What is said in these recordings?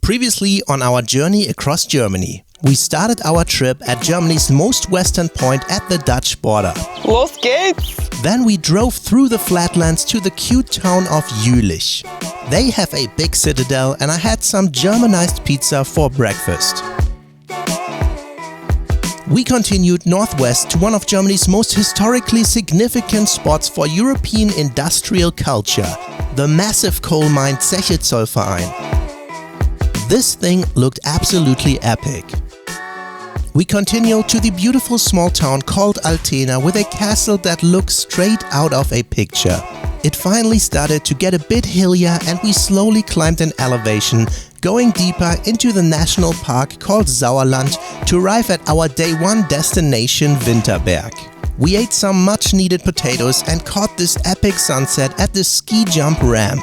Previously on our journey across Germany, we started our trip at Germany's most western point at the Dutch border. Los geht's! Then we drove through the flatlands to the cute town of Jülich. They have a big citadel and I had some Germanized pizza for breakfast. We continued northwest to one of Germany's most historically significant spots for European industrial culture, the massive coal mine Zeche Zollverein. This thing looked absolutely epic. We continued to the beautiful small town called Altena with a castle that looks straight out of a picture. It finally started to get a bit hillier and we slowly climbed an elevation, going deeper into the national park called Sauerland to arrive at our day one destination, Winterberg. We ate some much needed potatoes and caught this epic sunset at the ski jump ramp.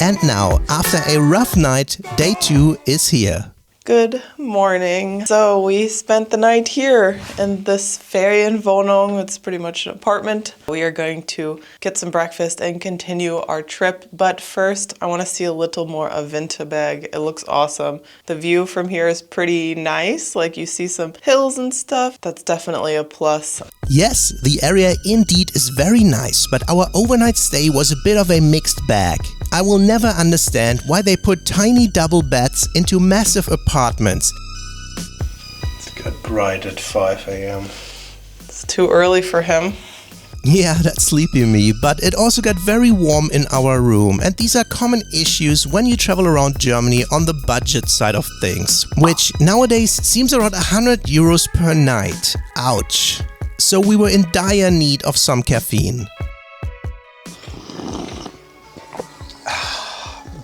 And now, after a rough night, day 2 is here. Good morning. So we spent the night here in this Ferienwohnung. It's pretty much an apartment. We are going to get some breakfast and continue our trip. But first, I want to see a little more of Winterberg. It looks awesome. The view from here is pretty nice. Like you see some hills and stuff. That's definitely a plus. Yes, the area indeed is very nice, but our overnight stay was a bit of a mixed bag. I will never understand why they put tiny double beds into massive apartments. It's got bright at 5 a.m. It's too early for him. Yeah, that's sleepy me, but it also got very warm in our room, and these are common issues when you travel around Germany on the budget side of things, which nowadays seems around 100 euros per night. Ouch. So we were in dire need of some caffeine.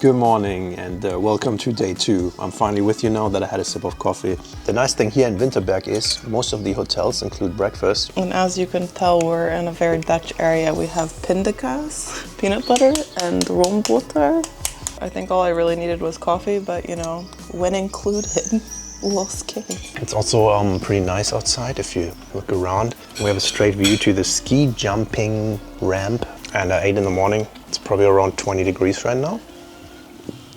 Good morning and welcome to day 2. I'm finally with you now that I had a sip of coffee. The nice thing here in Winterberg is most of the hotels include breakfast. And as you can tell, we're in a very Dutch area. We have pindakaas, peanut butter, and roombutter. I think all I really needed was coffee, but you know, when included, los geht's. It's also pretty nice outside if you look around. We have a straight view to the ski jumping ramp, and at 8 in the morning, it's probably around 20 degrees right now.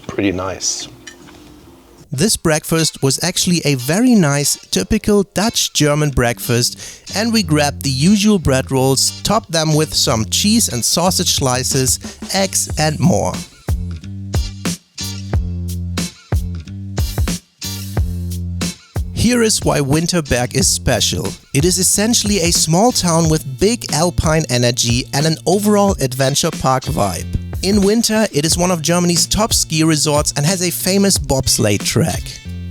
Pretty nice. This breakfast was actually a very nice, typical Dutch-German breakfast, and we grabbed the usual bread rolls, topped them with some cheese and sausage slices, eggs and more. Here is why Winterberg is special. It is essentially a small town with big alpine energy and an overall adventure park vibe. In winter, it is one of Germany's top ski resorts and has a famous bobsleigh track.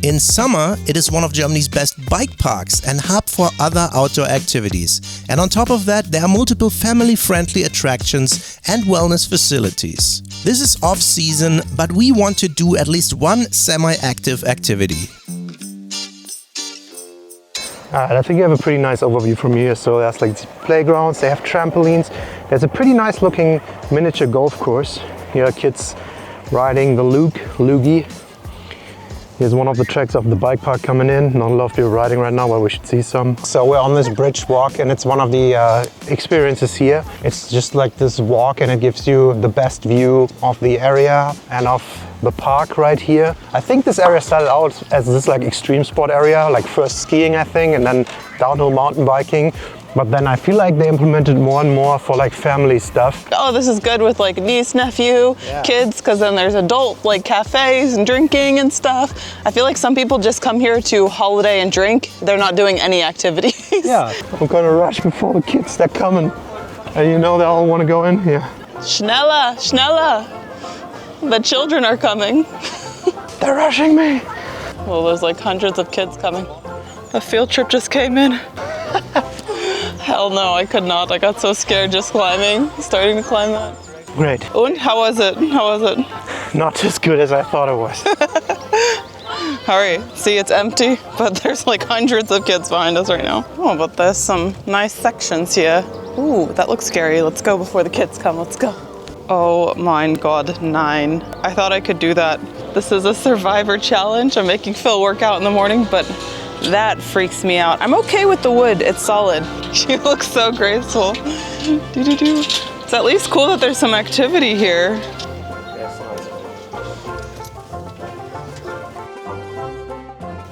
In summer, it is one of Germany's best bike parks and hub for other outdoor activities. And on top of that, there are multiple family-friendly attractions and wellness facilities. This is off-season, but we want to do at least one semi-active activity. I think you have a pretty nice overview from here. So there's like playgrounds, they have trampolines. There's a pretty nice looking miniature golf course. Here are kids riding the loogie. Here's one of the tracks of the bike park coming in. Not a lot of people riding right now, but we should see some. So we're on this bridge walk and it's one of the experiences here. It's just like this walk and it gives you the best view of the area and of the park right here. I think this area started out as this like extreme sport area, like first skiing I think, and then downhill mountain biking. But then I feel like they implemented more and more for like family stuff. Oh, this is good with like niece, nephew, kids, because then there's adult like cafes and drinking and stuff. I feel like some people just come here to holiday and drink. They're not doing any activities. Yeah, we're gonna rush before the kids, they're coming. And you know they all want to go in here. Schneller, schneller. The children are coming. They're rushing me. Well, there's like hundreds of kids coming. A field trip just came in. Hell no, I could not. I got so scared just starting to climb that. Great. And how was it? Not as good as I thought it was. Hurry. See, it's empty, but there's like hundreds of kids behind us right now. Oh, but there's some nice sections here. Ooh, that looks scary. Let's go before the kids come. Let's go. Oh my God, 9. I thought I could do that. This is a survivor challenge. I'm making Phil work out in the morning, but that freaks me out. I'm okay with the wood, it's solid. She looks so graceful. It's at least cool that there's some activity here.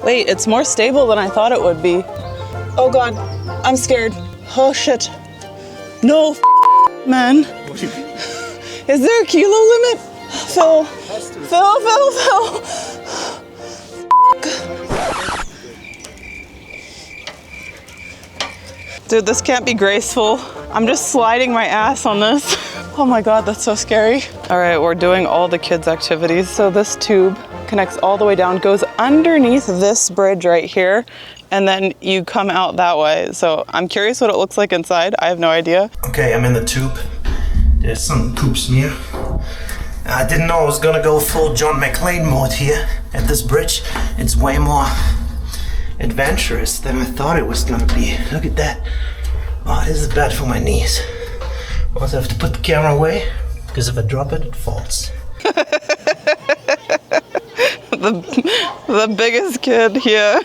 Wait, it's more stable than I thought it would be. Oh God, I'm scared. Oh shit. No, man. Is there a kilo limit? Phil. Dude, this can't be graceful. I'm just sliding my ass on this. Oh my God, that's so scary. All right, we're doing all the kids' activities. So this tube connects all the way down, goes underneath this bridge right here, and then you come out that way. So I'm curious what it looks like inside. I have no idea. Okay, I'm in the tube. There's some poops near. I didn't know I was gonna go full John McClane mode here at this bridge. It's way more adventurous than I thought it was gonna be. Look at that. Oh, this is bad for my knees. I also have to put the camera away, because if I drop it, it falls. the biggest kid here.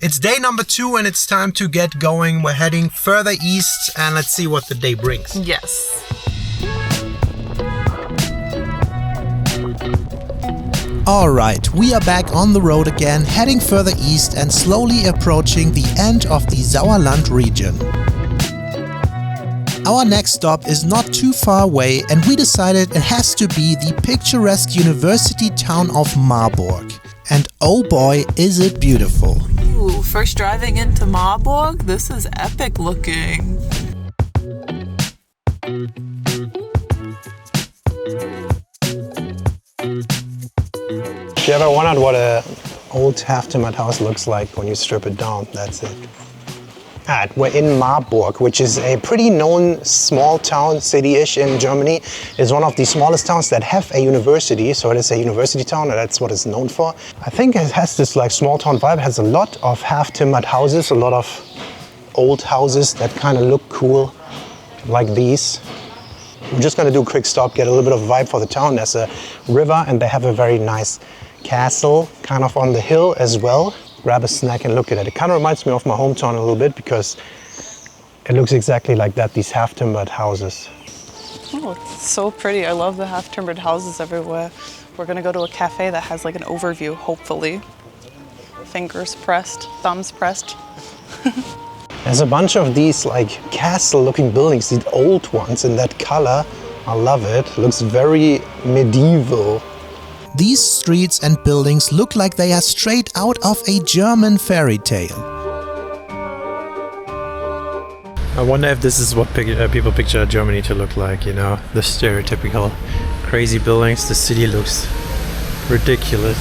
It's day number 2 and it's time to get going. We're heading further east and let's see what the day brings. Yes. Alright, we are back on the road again, heading further east and slowly approaching the end of the Sauerland region. Our next stop is not too far away and we decided it has to be the picturesque university town of Marburg. And oh boy, is it beautiful. Ooh, first driving into Marburg? This is epic looking. If you ever wondered what an old half-timbered house looks like when you strip it down, that's it. We're in Marburg, which is a pretty known small town, city-ish in Germany. It's one of the smallest towns that have a university, so it is a university town, and that's what it's known for. I think it has this like small town vibe. It has a lot of half-timbered houses, a lot of old houses that kind of look cool, like these. We're just gonna do a quick stop, get a little bit of a vibe for the town. There's a river, and they have a very nice castle kind of on the hill as well. Grab a snack and look at it. It kind of reminds me of my hometown a little bit because it looks exactly like that, these half-timbered houses. Oh, it's so pretty. I love the half-timbered houses everywhere. We're gonna go to a cafe that has like an overview, hopefully. Fingers pressed, thumbs pressed. There's a bunch of these like castle-looking buildings, these old ones in that color. I love it. Looks very medieval. These streets and buildings look like they are straight out of a German fairy tale. I wonder if this is what people picture Germany to look like, you know, the stereotypical crazy buildings. The city looks ridiculous.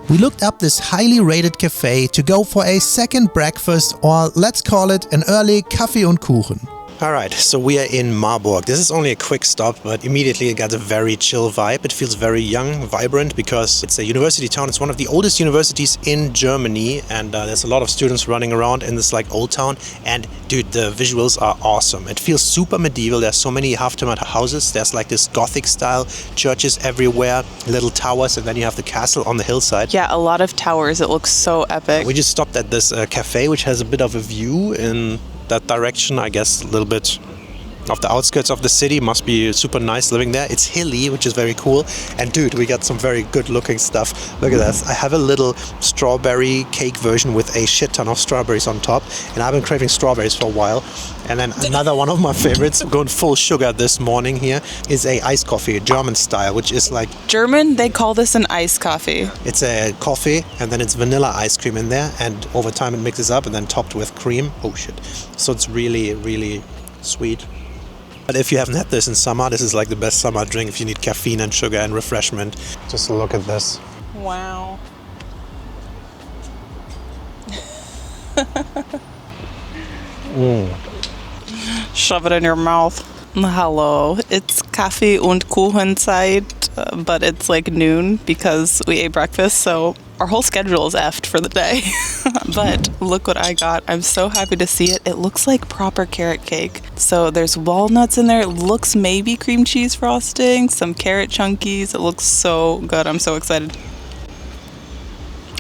We looked up this highly rated cafe to go for a second breakfast, or let's call it an early Kaffee und Kuchen. Alright, so we are in Marburg. This is only a quick stop, but immediately it got a very chill vibe. It feels very young, vibrant, because it's a university town. It's one of the oldest universities in Germany, and there's a lot of students running around in this like old town. And dude, the visuals are awesome. It feels super medieval. There's so many half-timbered houses. There's like this Gothic style churches everywhere, little towers, and then you have the castle on the hillside. Yeah, a lot of towers. It looks so epic. We just stopped at this cafe, which has a bit of a view in that direction. I guess a little bit of the outskirts of the city. Must be super nice living there. It's hilly, which is very cool. And dude, we got some very good looking stuff. Look at this. I have a little strawberry cake version with a shit ton of strawberries on top, and I've been craving strawberries for a while. And then another one of my favorites, going full sugar this morning here, is a iced coffee, German style, which is like... German, they call this an iced coffee. It's a coffee, and then it's vanilla ice cream in there, and over time it mixes up and then topped with cream. Oh shit. So it's really, really sweet. But if you haven't had this in summer, this is like the best summer drink if you need caffeine and sugar and refreshment. Just look at this. Wow. Shove it in your mouth. Hello, it's Kaffee und Kuchen Zeit, but it's like noon because we ate breakfast, so Our whole schedule is effed for the day. But look what I got. I'm so happy to see it. It looks like proper carrot cake. So there's walnuts in there. It looks maybe cream cheese frosting, some carrot chunkies. It looks so good. I'm so excited.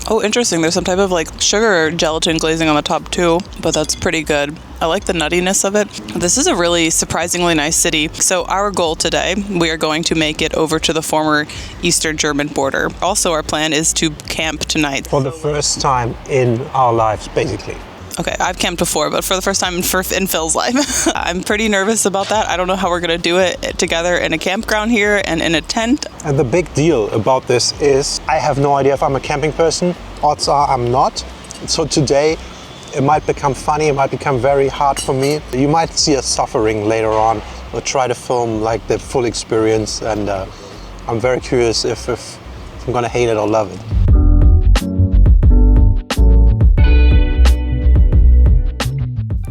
Oh, interesting. There's some type of like sugar gelatin glazing on the top too, but that's pretty good. I like the nuttiness of it. This is a really surprisingly nice city. So our goal today, we are going to make it over to the former Eastern German border. Also, our plan is to camp tonight. For the first time in our lives, basically. Okay, I've camped before, but for the first time in Phil's life. I'm pretty nervous about that. I don't know how we're gonna do it together in a campground here and in a tent. And the big deal about this is I have no idea if I'm a camping person. Odds are I'm not. So today it might become funny, it might become very hard for me. You might see us suffering later on. We'll try to film like the full experience, and I'm very curious if I'm gonna hate it or love it.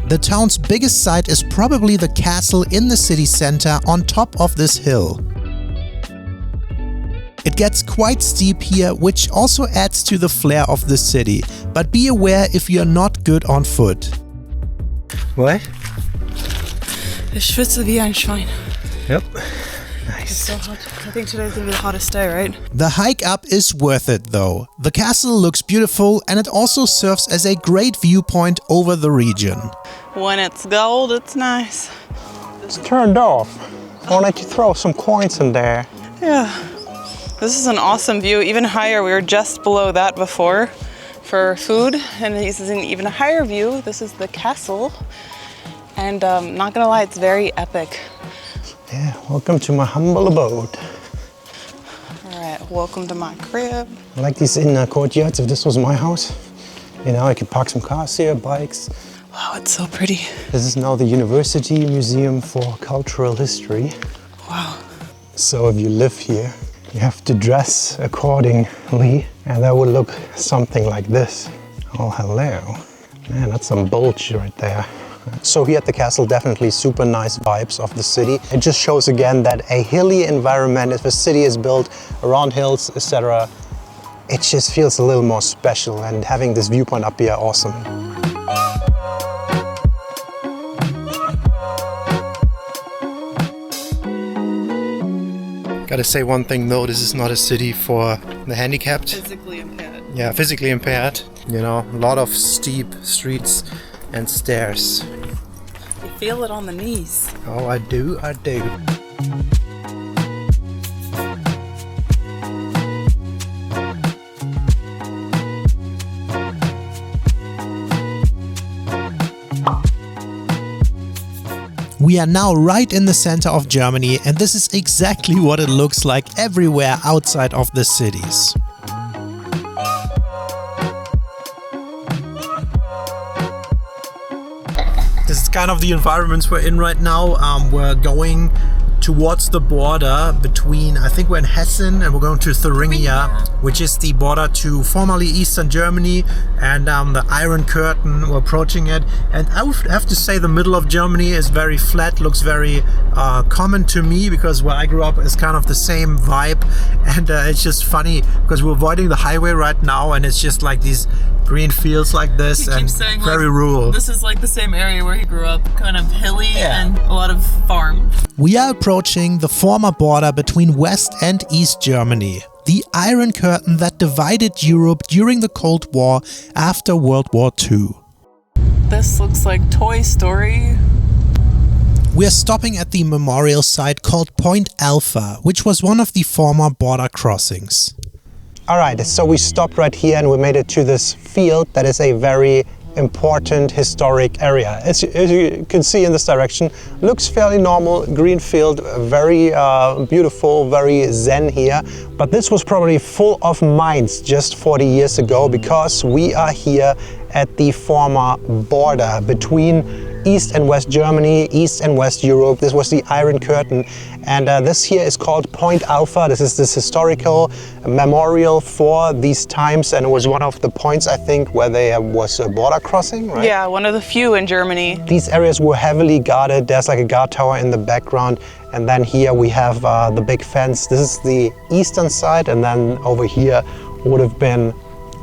The town's biggest site is probably the castle in the city center on top of this hill. It gets quite steep here, which also adds to the flair of the city, but be aware if you're not good on foot. What? Ich schwitze wie ein Schwein. Yep. It's so hot. I think today's gonna be the hottest day, right? The hike up is worth it though. The castle looks beautiful and it also serves as a great viewpoint over the region. When it's gold, it's nice. It's turned off. Why don't you throw some coins in there? Yeah. This is an awesome view. Even higher, we were just below that before for food. And this is an even higher view. This is the castle. And not gonna lie, it's very epic. Yeah, welcome to my humble abode. All right, welcome to my crib. I like these inner courtyards. If this was my house, you know, I could park some cars here, bikes. Wow, it's so pretty. This is now the University Museum for Cultural History. Wow. So if you live here, you have to dress accordingly, and that would look something like this. Oh, hello. Man, that's some bulge right there. So here at the castle, definitely super nice vibes of the city. It just shows again that a hilly environment, if a city is built around hills, etc., it just feels a little more special, and having this viewpoint up here, awesome. Gotta say one thing though, this is not a city for the handicapped. Physically impaired. Yeah, physically impaired. You know, a lot of steep streets and stairs. You feel it on the knees. Oh, I do. We are now right in the center of Germany, and this is exactly what it looks like everywhere outside of the cities. This is kind of the environments we're in right now. We're going towards the border between, I think we're in Hessen, and we're going to Thuringia, which is the border to formerly Eastern Germany, and the Iron Curtain, we're approaching it. And I would have to say the middle of Germany is very flat, looks very common to me, because where I grew up is kind of the same vibe. And it's just funny because we're avoiding the highway right now, and it's just like these green fields like this, and saying, very like, rural. This is like the same area where he grew up, kind of hilly and a lot of farm. We are approaching the former border between West and East Germany, the Iron Curtain that divided Europe during the Cold War after World War II. This looks like Toy Story. We are stopping at the memorial site called Point Alpha, which was one of the former border crossings. All right, so we stopped right here and we made it to this field that is a very important historic area. As you can see in this direction, looks fairly normal, green field, very beautiful, very zen here. But this was probably full of mines just 40 years ago, because we are here at the former border between East and West Germany, East and West Europe. This was the Iron Curtain, and this here is called Point Alpha. This is this historical memorial for these times, and it was one of the points, I think, where there was a border crossing, right? Yeah, one of the few in Germany. These areas were heavily guarded. There's like a guard tower in the background, and then here we have the big fence. This is the eastern side, and then over here would have been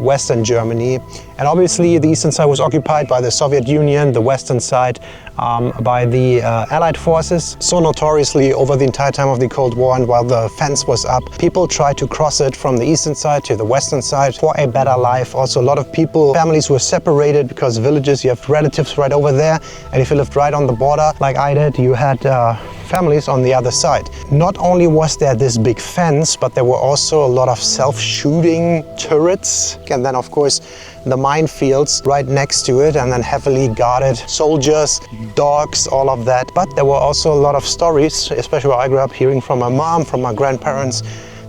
Western Germany. And obviously the eastern side was occupied by the Soviet Union, the western side by the Allied forces. So notoriously over the entire time of the Cold War, and while the fence was up, people tried to cross it from the eastern side to the western side for a better life. Also a lot of people, families were separated because villages, you have relatives right over there, and if you lived right on the border like I did, you had families on the other side. Not only was there this big fence, but there were also a lot of self-shooting turrets, and then of course the minefields right next to it, and then heavily guarded soldiers, dogs, all of that. But there were also a lot of stories, especially where I grew up, hearing from my mom, from my grandparents,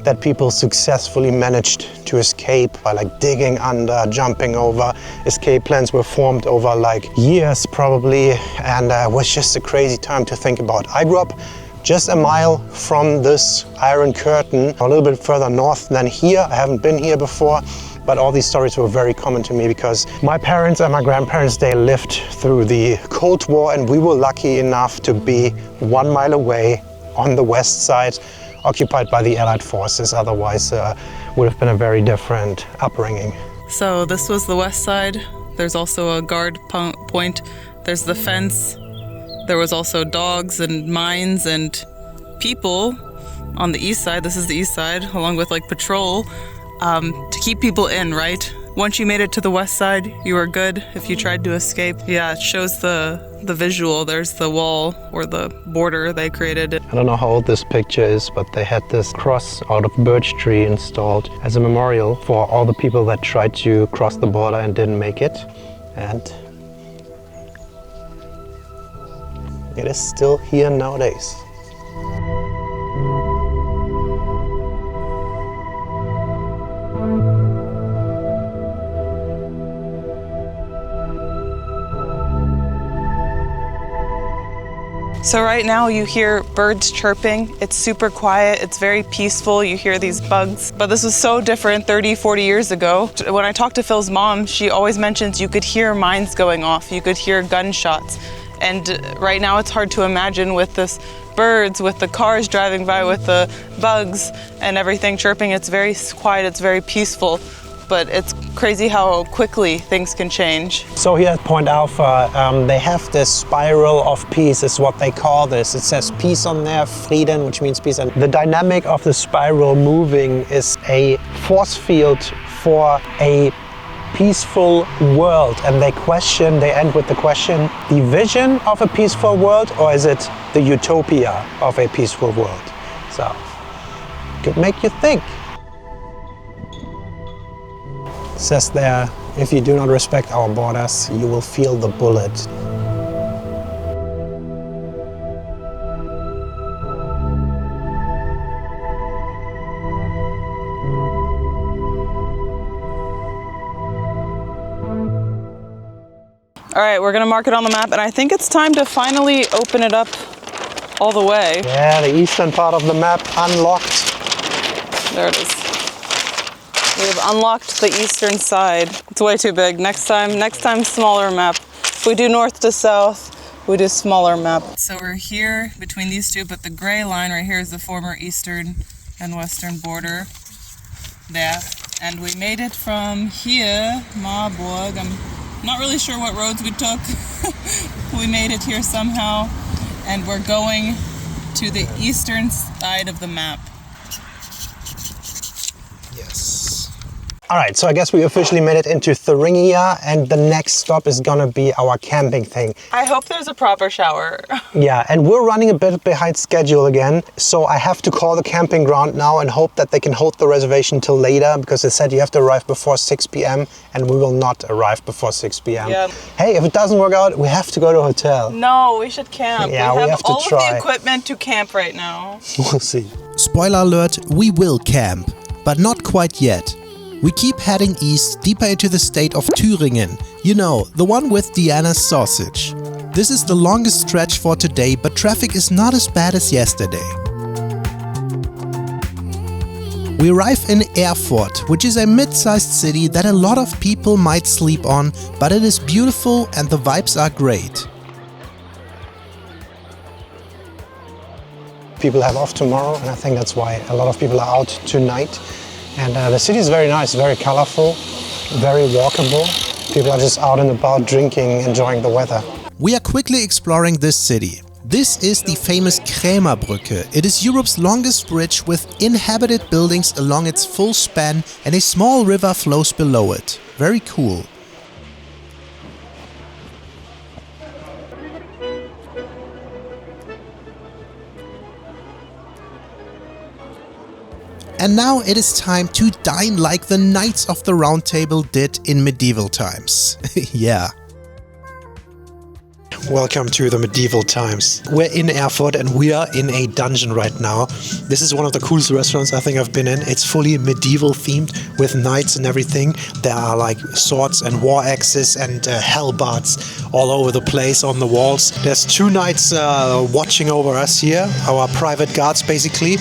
that people successfully managed to escape by like digging under, jumping over. Escape plans were formed over like years probably, and it was just a crazy time to think about. I grew up just a mile from this Iron Curtain, a little bit further north than here. I haven't been here before, but all these stories were very common to me because my parents and my grandparents, they lived through the Cold War, and we were lucky enough to be 1 mile away on the west side, occupied by the Allied forces. Otherwise would have been a very different upbringing. So this was the west side. There's also a guard point. There's the fence. There was also dogs and mines and people on the east side. This is the east side, along with like patrol to keep people in, right? Once you made it to the west side, you were good if you tried to escape. Yeah, it shows the visual. There's the wall or the border they created. I don't know how old this picture is, but they had this cross out of birch tree installed as a memorial for all the people that tried to cross the border and didn't make it. And it is still here nowadays. So right now you hear birds chirping. It's super quiet, it's very peaceful. You hear these bugs, but this was so different 30, 40 years ago. When I talked to Phil's mom, she always mentions you could hear mines going off, you could hear gunshots. And right now it's hard to imagine with this birds, with the cars driving by, with the bugs and everything chirping. It's very quiet, it's very peaceful. But it's crazy how quickly things can change. So here at Point Alpha, they have this spiral of peace, is what they call this. It says peace on there, Frieden, which means peace. And the dynamic of the spiral moving is a force field for a peaceful world. And they end with the question, the vision of a peaceful world, or is it the utopia of a peaceful world? So, could make you think. It says there, if you do not respect our borders, you will feel the bullet. All right, we're gonna mark it on the map, and I think it's time to finally open it up all the way. Yeah, the eastern part of the map unlocked. There it is. We've unlocked the eastern side. It's way too big. Next time smaller map. If we do north to south, we do smaller map. So we're here between these two, but the gray line right here is the former eastern and western border there. And we made it from here, Marburg. I'm not really sure what roads we took. We made it here somehow. And we're going to the eastern side of the map. All right, so I guess we officially made it into Thuringia, and the next stop is gonna be our camping thing. I hope there's a proper shower. Yeah, and we're running a bit behind schedule again, so I have to call the camping ground now and hope that they can hold the reservation till later, because they said you have to arrive before 6 p.m. and we will not arrive before 6 p.m. Yeah. Hey, if it doesn't work out, we have to go to a hotel. No, we should camp. Yeah, we have to all try. of the equipment to camp right now. We'll see. Spoiler alert, we will camp, but not quite yet. We keep heading east, deeper into the state of Thüringen. You know, the one with Diana's sausage. This is the longest stretch for today, but traffic is not as bad as yesterday. We arrive in Erfurt, which is a mid-sized city that a lot of people might sleep on, but it is beautiful and the vibes are great. People have off tomorrow, and I think that's why a lot of people are out tonight. And the city is very nice, very colorful. very walkable. People are just out and about drinking, enjoying the weather. We are quickly exploring this city. This is the famous Krämerbrücke. It is Europe's longest bridge with inhabited buildings along its full span, and a small river flows below it. Very cool. And now it is time to dine like the Knights of the Round Table did in medieval times. Yeah. Welcome to the medieval times. We're in Erfurt and we are in a dungeon right now. This is one of the coolest restaurants I think I've been in. It's fully medieval themed with knights and everything. There are like swords and war axes and halberds all over the place on the walls. There's two knights watching over us here, our private guards basically.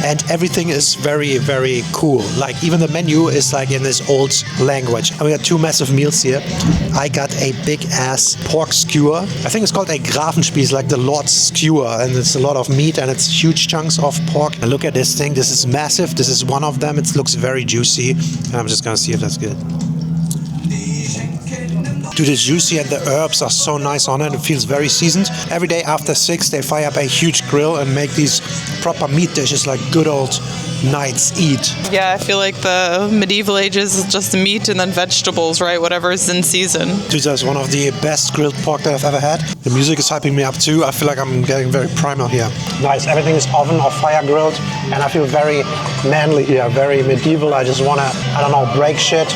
And everything is very, very cool. Like even the menu is like in this old language. And we got two massive meals here. I got a big ass pork skewer. I think it's called a Grafenspieß, like the Lord's skewer. And it's a lot of meat and it's huge chunks of pork. And look at this thing. This is massive. This is one of them. It looks very juicy. And I'm just gonna see if that's good. Dude, it's juicy and the herbs are so nice on it. It feels very seasoned. Every day after 6, they fire up a huge grill and make these proper meat dishes like good old knights eat. Yeah, I feel like the medieval ages is just meat and then vegetables, right? Whatever is in season. Dude, that's one of the best grilled pork that I've ever had. The music is hyping me up too. I feel like I'm getting very primal here. Nice, everything is oven or fire grilled, and I feel very manly here, very medieval. I just wanna, I don't know, break shit,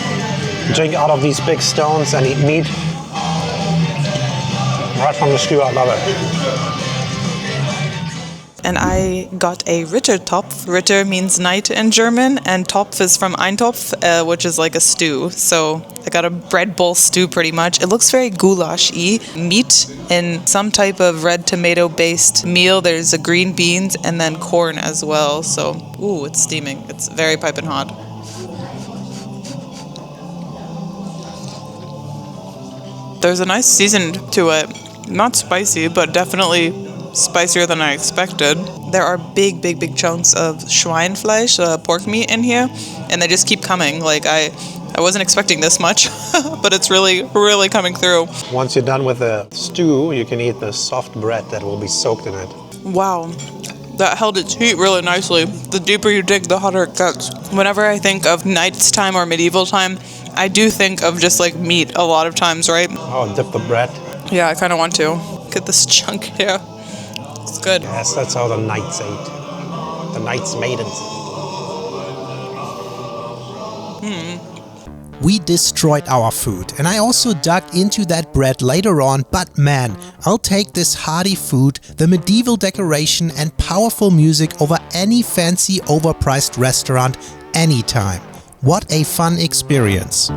drink out of these big stones and eat meat. Right from the skewer, I love it. And I got a Rittertopf. Ritter means knight in German, and Topf is from Eintopf, which is like a stew. So I got a bread bowl stew pretty much. It looks very goulash-y. Meat in some type of red tomato-based meal. There's a green beans and then corn as well. So, ooh, it's steaming. It's very piping hot. There's a nice season to it. Not spicy, but definitely spicier than I expected. There are big, big, big chunks of Schweinfleisch, pork meat in here, and they just keep coming. Like I wasn't expecting this much, but it's really, really coming through. Once you're done with the stew, you can eat the soft bread that will be soaked in it. Wow. That held its heat really nicely. The deeper you dig, the hotter it gets. Whenever I think of knight's time or medieval time, I do think of just like meat a lot of times, right? Oh, dip the bread. Yeah, I kind of want to. Look at this chunk here. It's good. Yes, that's how the knights ate. The knights maidens. We destroyed our food, and I also dug into that bread later on, but man, I'll take this hearty food, the medieval decoration and powerful music over any fancy overpriced restaurant anytime. What a fun experience.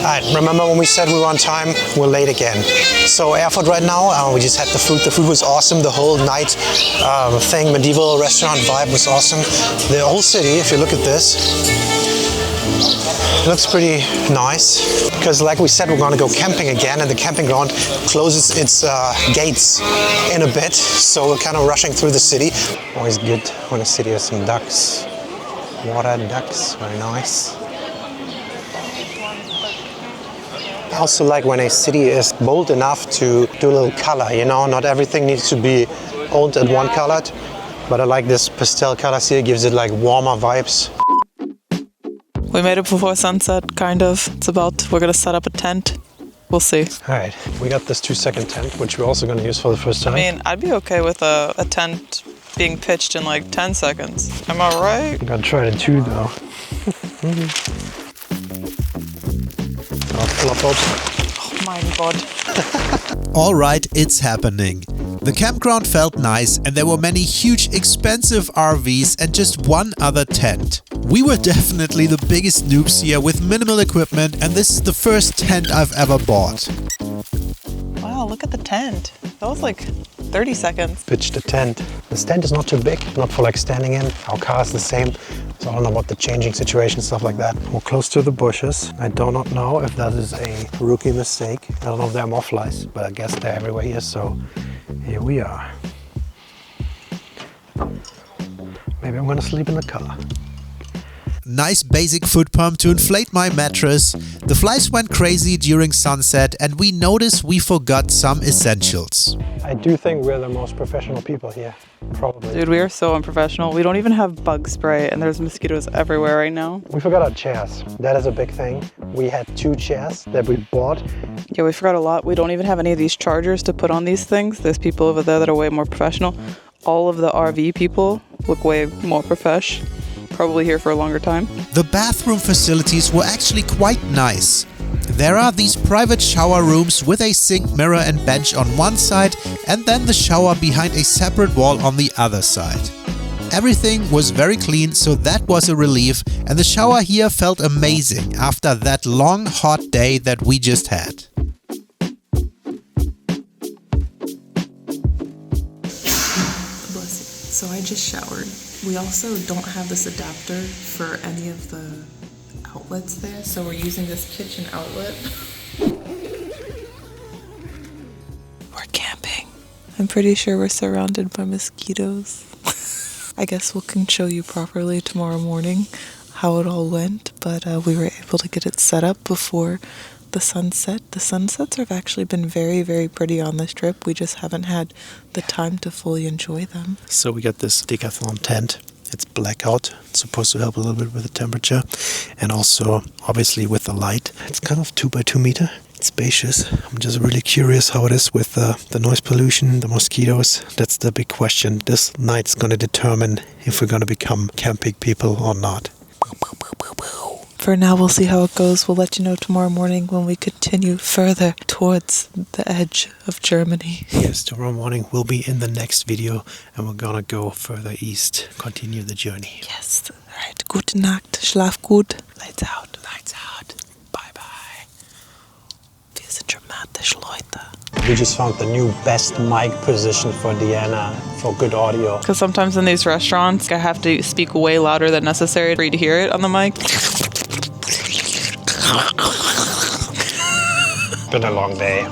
Alright, remember when we said we were on time? We're late again. So Erfurt right now, we just had the food. The food was awesome. The whole night thing, medieval restaurant vibe was awesome. The whole city, if you look at this, it looks pretty nice. Because like we said, we're going to go camping again, and the camping ground closes its gates in a bit. So we're kind of rushing through the city. Always good when a city has some ducks. Water ducks, very nice. I also like when a city is bold enough to do a little color, you know, not everything needs to be old and one colored, but I like this pastel colors here, gives it like warmer vibes. We made it before sunset, kind of. We're gonna set up a tent. We'll see. All right, we got this 2-second tent, which we're also gonna use for the first time. I mean, I'd be okay with a tent being pitched in like 10 seconds. Am I right? I'm gonna try it in 2 though. Oh my god. Alright, it's happening. The campground felt nice and there were many huge expensive RVs and just one other tent. We were definitely the biggest noobs here with minimal equipment, and this is the first tent I've ever bought. Wow, look at the tent. That was like 30 seconds. Pitched a tent. This tent is not too big, not for like standing in. Our car is the same. So I don't know about the changing situation, stuff like that. We're close to the bushes. I do not know if that is a rookie mistake. I don't know if they're mothflies, but I guess they're everywhere here, so here we are. Maybe I'm gonna sleep in the car. Nice basic foot pump to inflate my mattress. The flies went crazy during sunset and we noticed we forgot some essentials. I do think we're the most professional people here, probably. Dude, we are so unprofessional. We don't even have bug spray and there's mosquitoes everywhere right now. We forgot our chairs. That is a big thing. We had 2 chairs that we bought. Yeah, we forgot a lot. We don't even have any of these chargers to put on these things. There's people over there that are way more professional. All of the RV people look way more profesh. Probably here for a longer time. The bathroom facilities were actually quite nice. There are these private shower rooms with a sink, mirror and bench on one side and then the shower behind a separate wall on the other side. Everything was very clean, so that was a relief, and the shower here felt amazing after that long hot day that we just had. So I just showered. We also don't have this adapter for any of the outlets there, so we're using this kitchen outlet. We're camping. I'm pretty sure we're surrounded by mosquitoes. I guess we can show you properly tomorrow morning how it all went, but we were able to get it set up before the sunset. The sunsets have actually been very, very pretty on this trip. We just haven't had the time to fully enjoy them. So we got this decathlon tent. It's blackout. It's supposed to help a little bit with the temperature and also obviously with the light. It's kind of 2 by 2 meter. It's spacious. I'm just really curious how it is with the noise pollution, the mosquitoes. That's the big question. This night's going to determine if we're going to become camping people or not. For now, we'll see how it goes. We'll let you know tomorrow morning when we continue further towards the edge of Germany. Yes, tomorrow morning we'll be in the next video and we're gonna go further east, continue the journey. Yes, right. Gute Nacht, schlaf gut. Lights out. Lights out. Bye bye. Wir sind dramatisch, Leute. We just found the new best mic position for Diana for good audio. Because sometimes in these restaurants, I have to speak way louder than necessary for you to hear it on the mic. Been a long day.